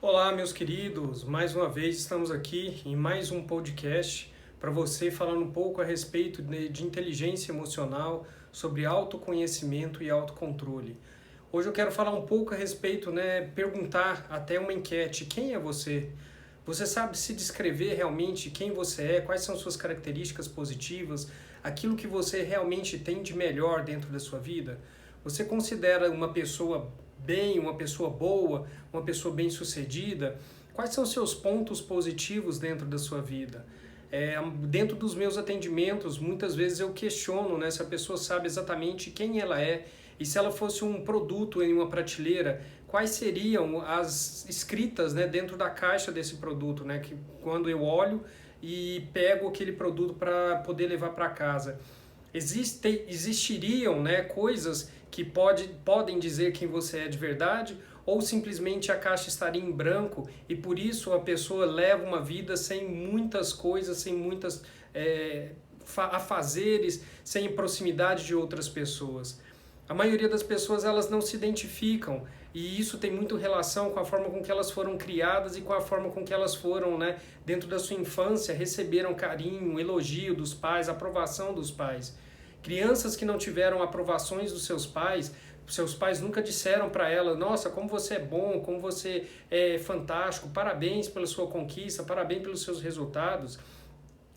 Olá, meus queridos, mais uma vez estamos aqui em mais um podcast para você falando um pouco a respeito de inteligência emocional, sobre autoconhecimento e autocontrole. Hoje eu quero falar um pouco a respeito, perguntar até uma enquete, quem é você? Você sabe se descrever realmente quem você é, quais são suas características positivas, aquilo que você realmente tem de melhor dentro da sua vida? Você considera uma pessoa bem, uma pessoa boa, uma pessoa bem-sucedida? Quais são seus pontos positivos dentro da sua vida? Dentro dos meus atendimentos, muitas vezes eu questiono, se a pessoa sabe exatamente quem ela é e se ela fosse um produto em uma prateleira, quais seriam as escritas, dentro da caixa desse produto, que quando eu olho e pego aquele produto para poder levar para casa. Existiriam, coisas que podem dizer quem você é de verdade, ou simplesmente a caixa estaria em branco e por isso a pessoa leva uma vida sem muitas coisas, sem muitas afazeres, sem proximidade de outras pessoas. A maioria das pessoas elas não se identificam e isso tem muito relação com a forma com que elas foram criadas e com a forma com que elas foram, dentro da sua infância, receberam carinho, elogio dos pais, aprovação dos pais. Crianças que não tiveram aprovações dos seus pais nunca disseram para ela, nossa, como você é bom, como você é fantástico, parabéns pela sua conquista, parabéns pelos seus resultados.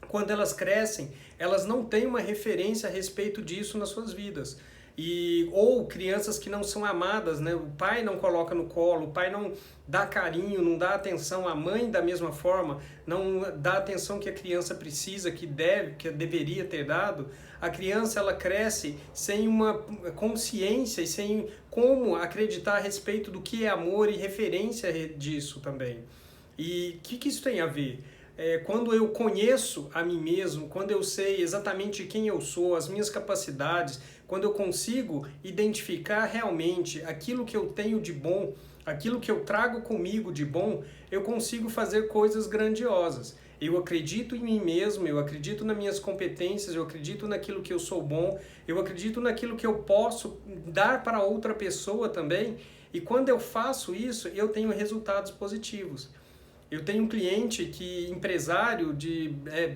Quando elas crescem, elas não têm uma referência a respeito disso nas suas vidas. Ou crianças que não são amadas, o pai não coloca no colo, o pai não dá carinho, não dá atenção, a mãe da mesma forma, não dá a atenção que a criança precisa, que deveria ter dado. A criança ela cresce sem uma consciência e sem como acreditar a respeito do que é amor e referência disso também. E o que isso tem a ver? Quando eu conheço a mim mesmo, quando eu sei exatamente quem eu sou, as minhas capacidades, quando eu consigo identificar realmente aquilo que eu tenho de bom, aquilo que eu trago comigo de bom, eu consigo fazer coisas grandiosas. Eu acredito em mim mesmo, eu acredito nas minhas competências, eu acredito naquilo que eu sou bom, eu acredito naquilo que eu posso dar para outra pessoa também, e quando eu faço isso, eu tenho resultados positivos. Eu tenho um cliente empresário de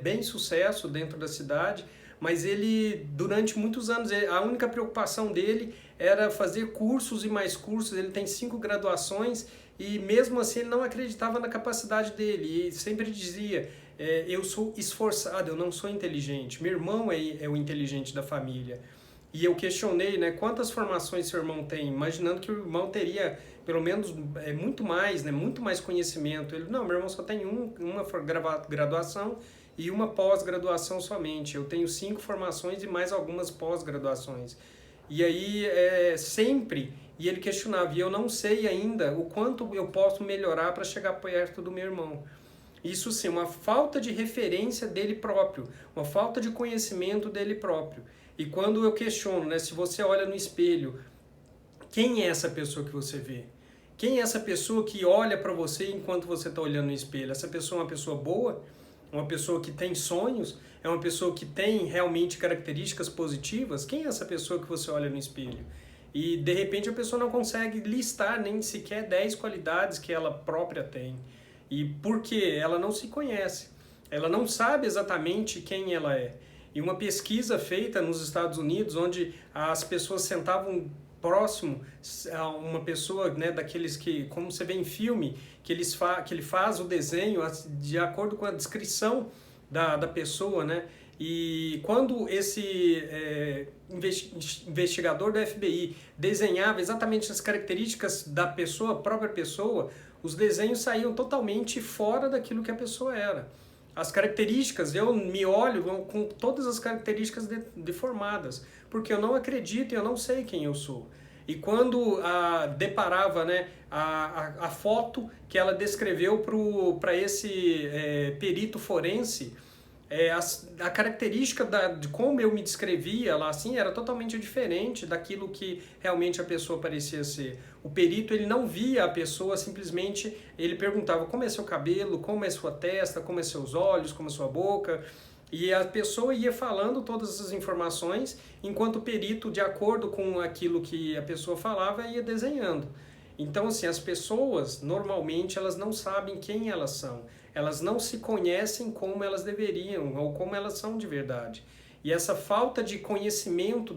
bem sucesso dentro da cidade, mas ele, durante muitos anos, a única preocupação dele era fazer cursos e mais cursos. Ele tem 5 graduações e mesmo assim ele não acreditava na capacidade dele e sempre dizia, eu sou esforçado, eu não sou inteligente, meu irmão é o inteligente da família. E eu questionei, quantas formações seu irmão tem, imaginando que o irmão teria pelo menos muito mais conhecimento. Ele, não, meu irmão só tem uma graduação e uma pós-graduação somente. Eu tenho 5 formações e mais algumas pós-graduações. E aí, e ele questionava, e eu não sei ainda o quanto eu posso melhorar para chegar perto do meu irmão. Isso sim, uma falta de referência dele próprio, uma falta de conhecimento dele próprio. E quando eu questiono, se você olha no espelho, quem é essa pessoa que você vê? Quem é essa pessoa que olha para você enquanto você está olhando no espelho? Essa pessoa é uma pessoa boa? Uma pessoa que tem sonhos? É uma pessoa que tem realmente características positivas? Quem é essa pessoa que você olha no espelho? E de repente a pessoa não consegue listar nem sequer 10 qualidades que ela própria tem. E por quê? Ela não se conhece. Ela não sabe exatamente quem ela é. E uma pesquisa feita nos Estados Unidos, onde as pessoas sentavam próximo a uma pessoa, daqueles que, como você vê em filme, que ele faz o desenho de acordo com a descrição da pessoa, E quando esse investigador do FBI desenhava exatamente as características da pessoa, a própria pessoa, os desenhos saíam totalmente fora daquilo que a pessoa era. As características, eu me olho com todas as características deformadas, porque eu não acredito e eu não sei quem eu sou. E quando deparava a foto que ela descreveu para esse perito forense, a característica de como eu me descrevia lá assim era totalmente diferente daquilo que realmente a pessoa parecia ser. O perito ele não via a pessoa, simplesmente ele perguntava como é seu cabelo, como é sua testa, como é seus olhos, como é sua boca. E a pessoa ia falando todas essas informações, enquanto o perito, de acordo com aquilo que a pessoa falava, ia desenhando. Então, assim, as pessoas, normalmente, elas não sabem quem elas são. Elas não se conhecem como elas deveriam ou como elas são de verdade. E essa falta de conhecimento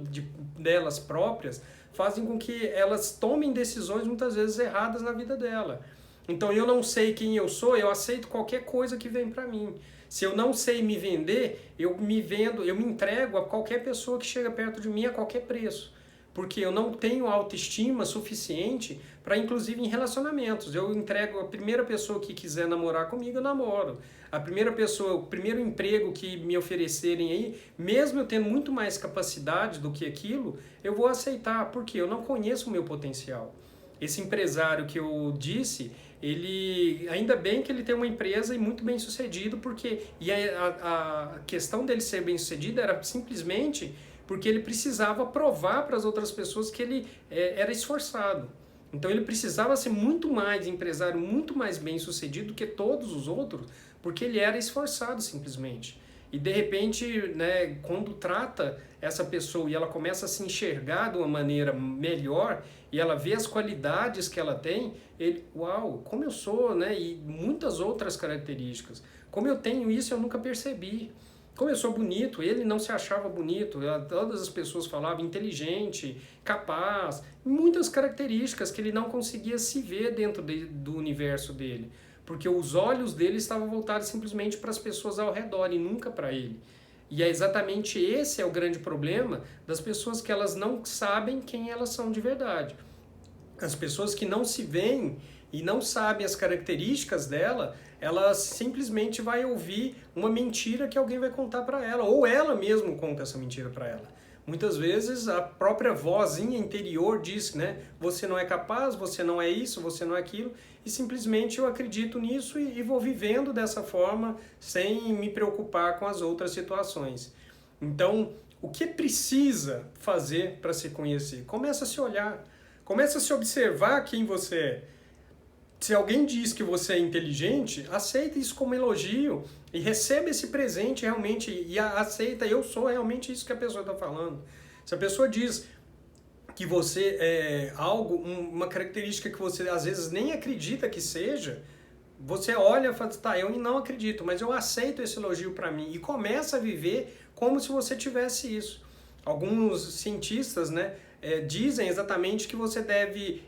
delas próprias fazem com que elas tomem decisões muitas vezes erradas na vida dela. Então, eu não sei quem eu sou, eu aceito qualquer coisa que vem para mim. Se eu não sei me vender, eu me vendo, eu me entrego a qualquer pessoa que chega perto de mim a qualquer preço. Porque eu não tenho autoestima suficiente para, inclusive, em relacionamentos. Eu entrego a primeira pessoa que quiser namorar comigo, eu namoro. A primeira pessoa, o primeiro emprego que me oferecerem aí, mesmo eu tendo muito mais capacidade do que aquilo, eu vou aceitar, porque eu não conheço o meu potencial. Esse empresário que eu disse, ele ainda bem que ele tem uma empresa e muito bem sucedido, porque a questão dele ser bem sucedido era simplesmente porque ele precisava provar para as outras pessoas que ele era esforçado. Então ele precisava ser muito mais empresário, muito mais bem sucedido do que todos os outros, porque ele era esforçado simplesmente. E de repente, né, quando trata essa pessoa e ela começa a se enxergar de uma maneira melhor e ela vê as qualidades que ela tem, ele, uau, como eu sou, né, e muitas outras características. Como eu tenho isso, eu nunca percebi. Como eu sou bonito, ele não se achava bonito, todas as pessoas falavam inteligente, capaz, muitas características que ele não conseguia se ver dentro do universo dele, porque os olhos dele estavam voltados simplesmente para as pessoas ao redor e nunca para ele. E é exatamente esse é o grande problema das pessoas, que elas não sabem quem elas são de verdade. As pessoas que não se veem e não sabem as características dela, ela simplesmente vai ouvir uma mentira que alguém vai contar para ela, ou ela mesma conta essa mentira para ela. Muitas vezes a própria vozinha interior diz, né, você não é capaz, você não é isso, você não é aquilo, e simplesmente eu acredito nisso e vou vivendo dessa forma sem me preocupar com as outras situações. Então, o que precisa fazer para se conhecer? Começa a se olhar, começa a se observar quem você é. Se alguém diz que você é inteligente, aceita isso como elogio e receba esse presente realmente e aceita, eu sou realmente isso que a pessoa está falando. Se a pessoa diz que você é algo, uma característica que você às vezes nem acredita que seja, você olha e fala, tá, eu não acredito, mas eu aceito esse elogio para mim e começa a viver como se você tivesse isso. Alguns cientistas, né, dizem exatamente que você deve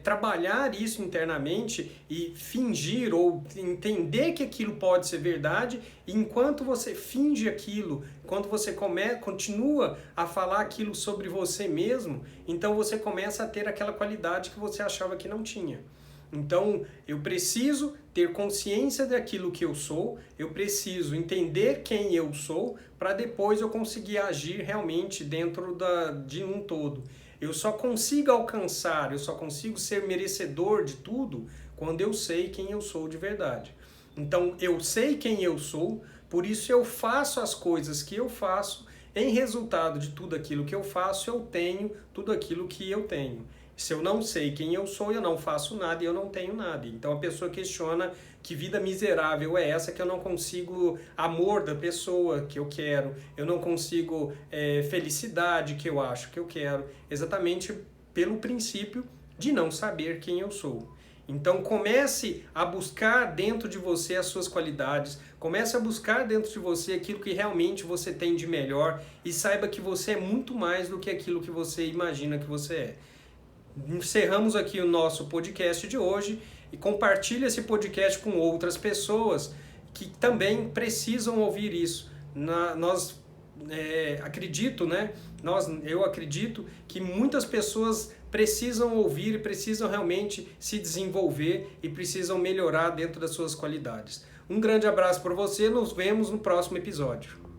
trabalhar isso internamente e fingir ou entender que aquilo pode ser verdade, e enquanto você finge aquilo, enquanto você continua a falar aquilo sobre você mesmo, então você começa a ter aquela qualidade que você achava que não tinha. Então, eu preciso ter consciência daquilo que eu sou, eu preciso entender quem eu sou, para depois eu conseguir agir realmente dentro de um todo. Eu só consigo alcançar, eu só consigo ser merecedor de tudo quando eu sei quem eu sou de verdade. Então, eu sei quem eu sou, por isso eu faço as coisas que eu faço, em resultado de tudo aquilo que eu faço, eu tenho tudo aquilo que eu tenho. Se eu não sei quem eu sou, eu não faço nada e eu não tenho nada. Então a pessoa questiona que vida miserável é essa, que eu não consigo amor da pessoa que eu quero, eu não consigo felicidade que eu acho que eu quero, exatamente pelo princípio de não saber quem eu sou. Então comece a buscar dentro de você as suas qualidades, comece a buscar dentro de você aquilo que realmente você tem de melhor e saiba que você é muito mais do que aquilo que você imagina que você é. Encerramos aqui o nosso podcast de hoje e compartilhe esse podcast com outras pessoas que também precisam ouvir isso. Eu acredito que muitas pessoas precisam ouvir e precisam realmente se desenvolver e precisam melhorar dentro das suas qualidades. Um grande abraço para você, nos vemos no próximo episódio.